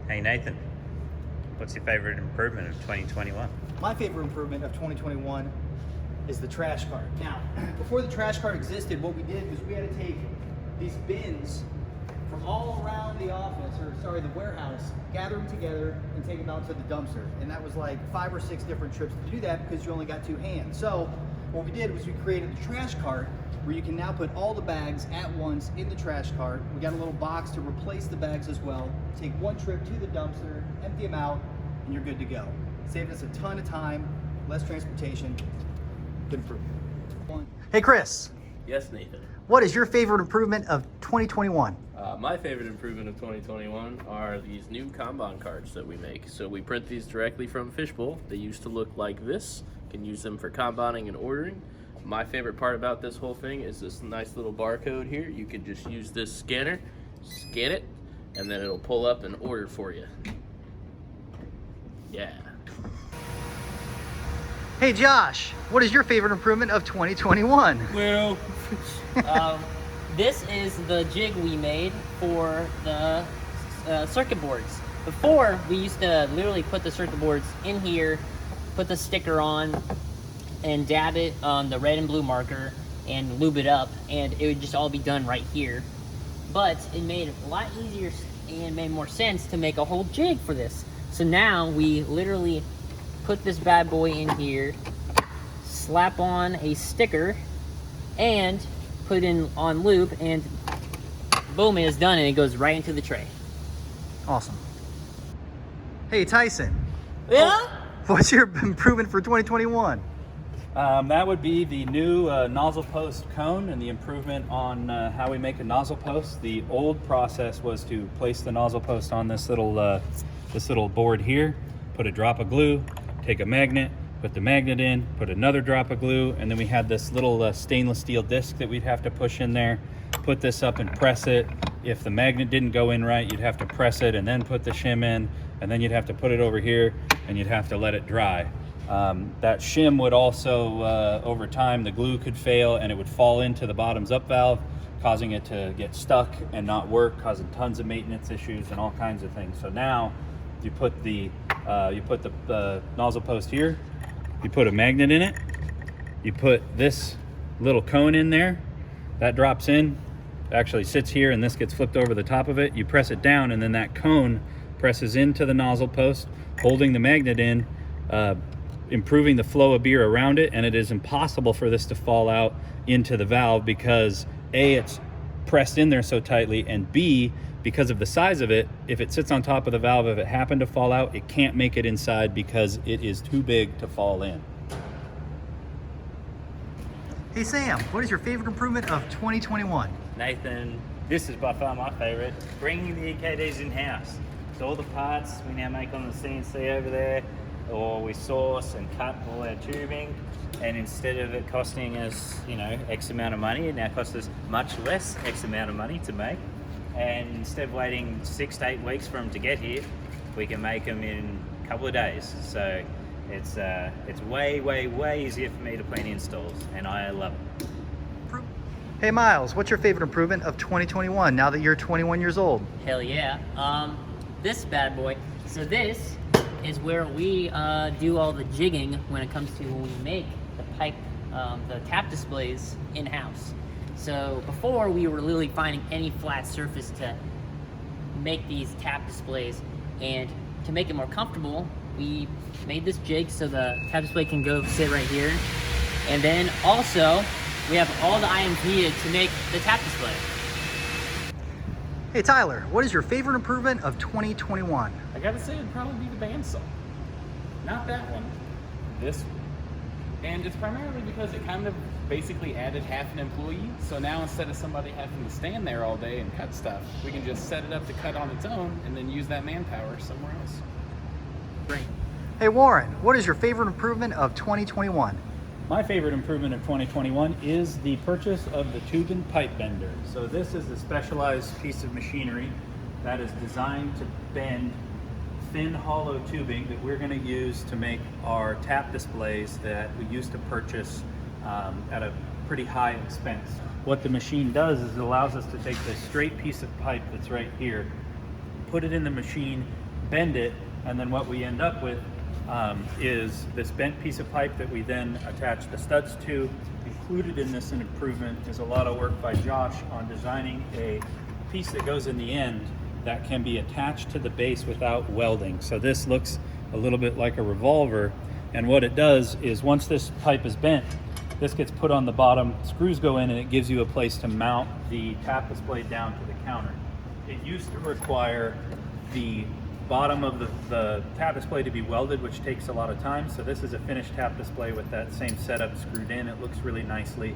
Hey Nathan, what's your favorite improvement of 2021? My favorite improvement of 2021 is the trash cart. Now, before the trash cart existed, what we did was we had to take these bins from all around the office, or sorry, the warehouse, gather them together and take them out to the dumpster. And that was like 5 or 6 different trips to do that because you only got 2 hands. So what we did was we created the trash cart where you can now put all the bags at once in the trash cart. We got a little box to replace the bags as well. Take one trip to the dumpster, empty them out, and you're good to go. Saved us a ton of time, less transportation, good improvement. Hey Chris. Yes, Nathan. What is your favorite improvement of 2021? My favorite improvement of 2021 are these new Kanban cards that we make. So we print these directly from Fishbowl. They used to look like this. You can use them for Kanbaning and ordering. My favorite part about this whole thing is this nice little barcode here. You could just use this scanner, scan it, and then it'll pull up and order for you. Yeah. Hey Josh, what is your favorite improvement of 2021? Well, this is the jig we made for the circuit boards. Before, we used to literally put the circuit boards in here, put the sticker on, and dab it on the red and blue marker and lube it up, and it would just all be done right here. But it made it a lot easier and made more sense to make a whole jig for this. So now we literally put this bad boy in here, slap on a sticker, and put in on loop, and boom, it is done, and it goes right into the tray. Awesome. Hey Tyson. Yeah? What's your improvement for 2021? That would be the new nozzle post cone and the improvement on how we make a nozzle post. The old process was to place the nozzle post on this little board here, put a drop of glue, take a magnet, put the magnet in, put another drop of glue, and then we had this little stainless steel disc that we'd have to push in there, put this up and press it. If the magnet didn't go in right, you'd have to press it and then put the shim in, and then you'd have to put it over here and you'd have to let it dry. That shim would also, over time, the glue could fail and it would fall into the bottoms up valve, causing it to get stuck and not work, causing tons of maintenance issues and all kinds of things. So now you put the nozzle post here, you put a magnet in it, you put this little cone in there, that drops in, actually sits here, and this gets flipped over the top of it. You press it down and then that cone presses into the nozzle post, holding the magnet in, improving the flow of beer around it, and it is impossible for this to fall out into the valve because A, it's pressed in there so tightly, and B, because of the size of it, if it sits on top of the valve, if it happened to fall out, it can't make it inside because it is too big to fall in. Hey Sam, what is your favorite improvement of 2021? Nathan, this is by far my favorite, bringing the EKDs in-house. So all the parts we now make on the CNC over there, or we source and cut all our tubing, and instead of it costing us, X amount of money, it now costs us much less X amount of money to make. And instead of waiting 6 to 8 weeks for them to get here, we can make them in a couple of days. So it's way, way, way easier for me to plan installs, and I love it. Hey Miles, what's your favorite improvement of 2021 now that you're 21 years old? Hell yeah. This bad boy. So this is where we do all the jigging when it comes to when we make the pipe, the tap displays in-house. So before, we were literally finding any flat surface to make these tap displays, and to make it more comfortable, we made this jig so the tap display can go sit right here. And then also, we have all the items needed to make the tap display. Hey Tyler, what is your favorite improvement of 2021? I gotta say, it'd probably be the bandsaw. Not that one, this one. And it's primarily because it kind of basically added half an employee. So now instead of somebody having to stand there all day and cut stuff, we can just set it up to cut on its own and then use that manpower somewhere else. Great. Hey Warren, what is your favorite improvement of 2021? My favorite improvement of 2021 is the purchase of the tube and pipe bender. So this is a specialized piece of machinery that is designed to bend thin hollow tubing that we're going to use to make our tap displays that we used to purchase at a pretty high expense. What the machine does is it allows us to take this straight piece of pipe that's right here, put it in the machine, bend it, and then what we end up with is this bent piece of pipe that we then attach the studs to. Included in this improvement is a lot of work by Josh on designing a piece that goes in the end that can be attached to the base without welding. So this looks a little bit like a revolver, and what it does is once this pipe is bent, this gets put on the bottom, screws go in, and it gives you a place to mount the tapless blade down to the counter. It used to require the bottom of the tap display to be welded, which takes a lot of time. So this is a finished tap display with that same setup screwed in. It looks really nicely.